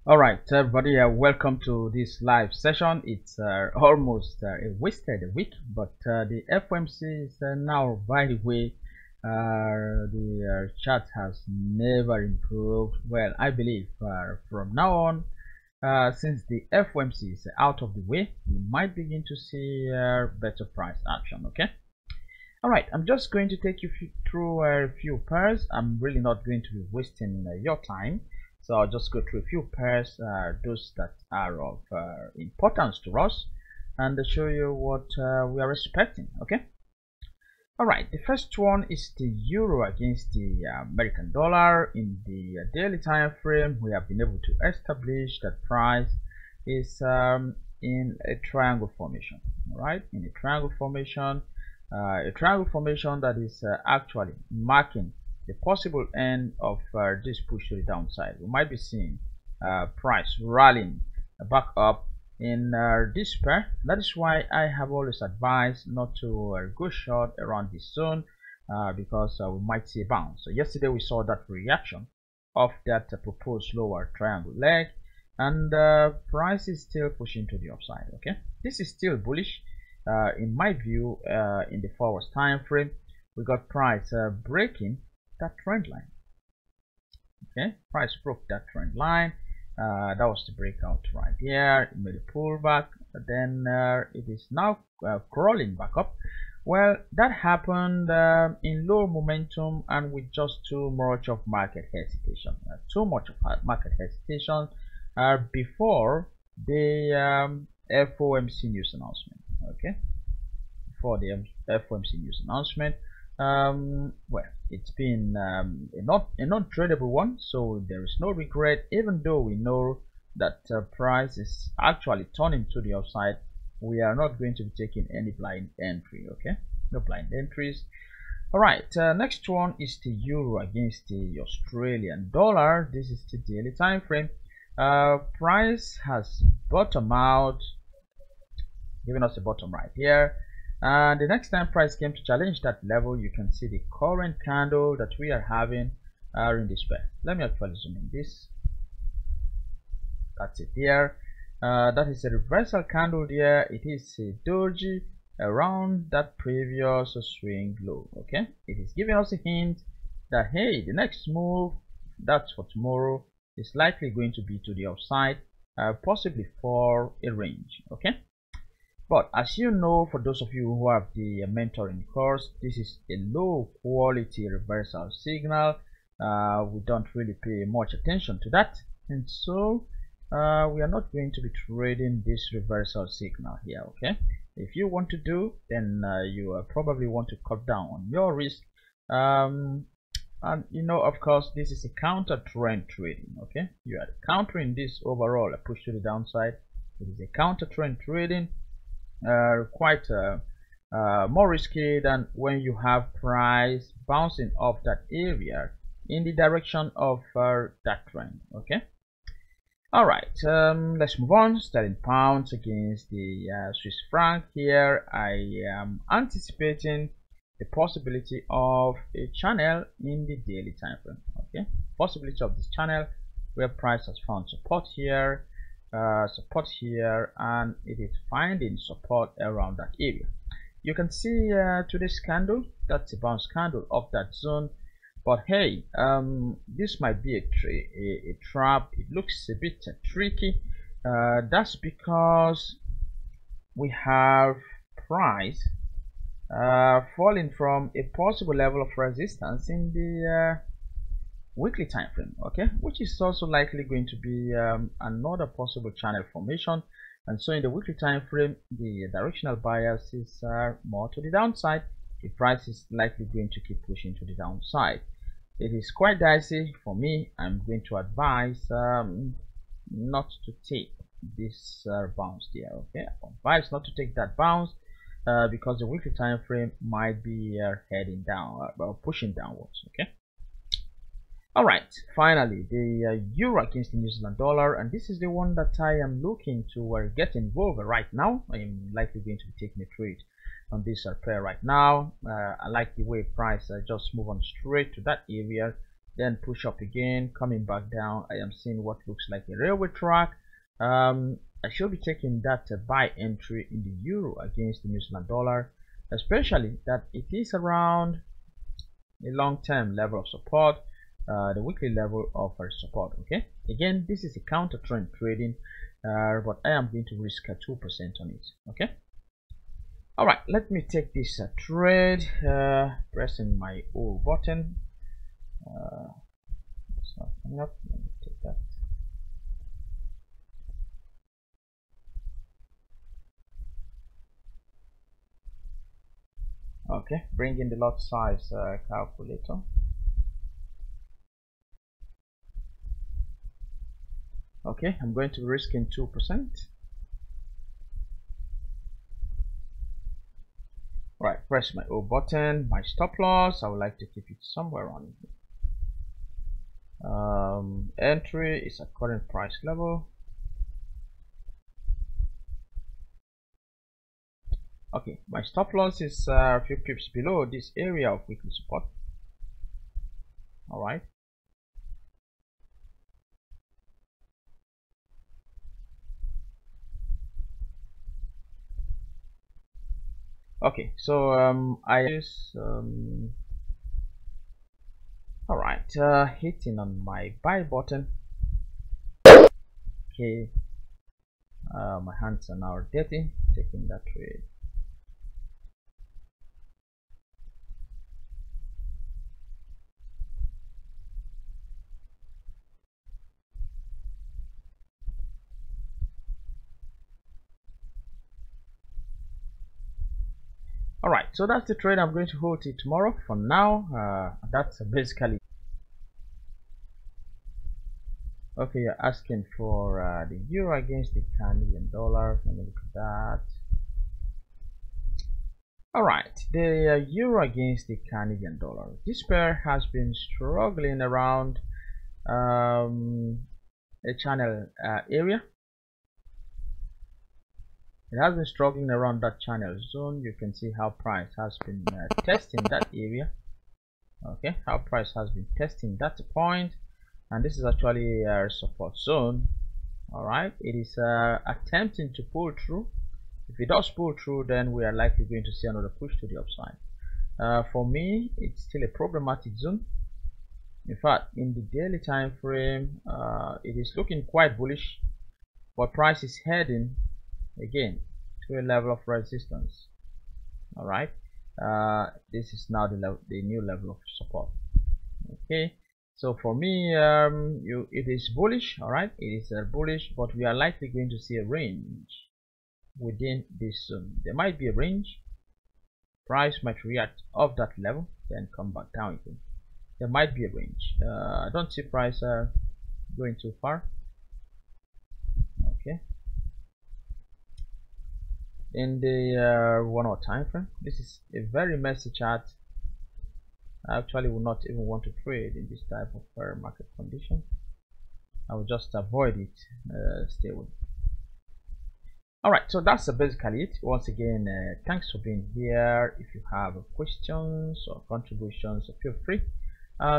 All right, everybody, welcome to this live session. It's almost a wasted week, but the FOMC is now, by the way, the chart has never improved. Well, I believe from now on, since the FOMC is out of the way, we might begin to see better price action. Okay. All right, I'm just going to take you through a few pairs. I'm really not going to be wasting your time. So I'll just go through a few pairs, those that are of importance to us, and show you what we are expecting. Okay. All right. The first one is the euro against the American dollar. In the daily time frame, we have been able to establish that price is in a triangle formation. All right, in a triangle formation that is actually marking the possible end of this push to the downside. We might be seeing price rallying back up in this pair. That is why I have always advised not to go short around this zone because we might see a bounce. So yesterday we saw that reaction of that proposed lower triangle leg, and price is still pushing to the upside. Okay, this is still bullish in my view. In the forward time frame, we got price breaking that trend line. Okay, price broke that trend line. That was the breakout right here. It made a pullback, then it is now crawling back up. Well, that happened in low momentum and with just too much of market hesitation. Before the FOMC news announcement. Okay, before the FOMC news announcement. Well, it's been a non-tradable one, so there is no regret. Even though we know that price is actually turning to the upside, we are not going to be taking any blind entry. Okay, no blind entries. All right, next one is the euro against the Australian dollar. This is the daily time frame. Price has bottomed out, giving us a bottom right here. And the next time price came to challenge that level, you can see the current candle that we are having in this pair. Let me actually zoom in this. That's it there. That is a reversal candle there. It is a doji around that previous swing low. Okay, it is giving us a hint that hey, the next move, that's for tomorrow, is likely going to be to the upside, possibly for a range. Okay. But as you know, for those of you who have the mentoring course, this is a low quality reversal signal. We don't really pay much attention to that, and so we are not going to be trading this reversal signal here. Okay, if you want to do, then you probably want to cut down on your risk. And you know, of course, this is a counter trend trading. Okay, you are countering this overall a push to the downside. It is a counter trend trading. Quite more risky than when you have price bouncing off that area in the direction of that trend. Okay. All right. Let's move on. Sterling pounds against the Swiss franc here. I am anticipating the possibility of a channel in the daily time frame. Okay. Possibility of this channel where price has found support here, and it is finding support around that area. You can see today's candle, that's a bounce candle of that zone, but hey, this might be a trap. It looks a bit tricky. That's because we have price falling from a possible level of resistance in the weekly time frame. Okay, which is also likely going to be another possible channel formation. And so in the weekly time frame, the directional bias is more to the downside. The price is likely going to keep pushing to the downside. It is quite dicey for me. I'm going to advise not to take this bounce there. Okay, advise not to take that bounce because the weekly time frame might be heading down, pushing downwards. Okay. All right, finally, the euro against the New Zealand dollar, and this is the one that I am looking to get involved right now. I am likely going to be taking a trade on this pair right now. I like the way price just move on straight to that area then push up again, coming back down. I am seeing what looks like a railway track. I should be taking that buy entry in the euro against the New Zealand dollar, especially that it is around a long-term level of support, the weekly level of support. Okay, again, this is a counter trend trading, but I am going to risk 2% on it. Okay, all right, let me take this trade, pressing my O button. It's not coming up. Let me take that. Okay, bring in the lot size calculator. Okay, I'm going to risk in 2%. Right, press my O button. My stop loss, I would like to keep it somewhere on entry is at current price level. Okay, my stop loss is a few pips below this area of weekly support. All right. Okay, so I use all right, hitting on my buy button. Okay, my hands are now dirty, taking that trade. All right, so that's the trade. I'm going to hold it tomorrow. For now, that's basically okay. You're asking for the euro against the Canadian dollar. Let me look at that. All right, the euro against the Canadian dollar. This pair has been struggling around a channel area. It has been struggling around that channel zone. You can see how price has been testing that area. Okay, how price has been testing that point, and this is actually a support zone. All right, it is attempting to pull through. If it does pull through, then we are likely going to see another push to the upside. For me, it's still a problematic zone. In fact, in the daily time frame, it is looking quite bullish, but price is heading again to a level of resistance. All right, this is now the new level of support. Okay, so for me, it is bullish. All right, it is bullish, but we are likely going to see a range within this zone. There might be a range. Price might react off that level, then come back down again. There might be a range. I don't see price going too far. Okay, in the 1 hour time frame, this is a very messy chart. I actually would not even want to trade in this type of market condition. I will just avoid it. Stay away. Alright, so that's basically it. Once again, thanks for being here. If you have questions or contributions, feel free,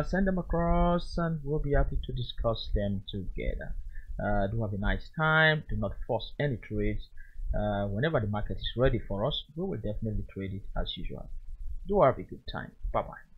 send them across and we'll be happy to discuss them together. Do have a nice time. Do not force any trades. Whenever the market is ready for us, we will definitely trade it as usual. Do have a good time. Bye bye.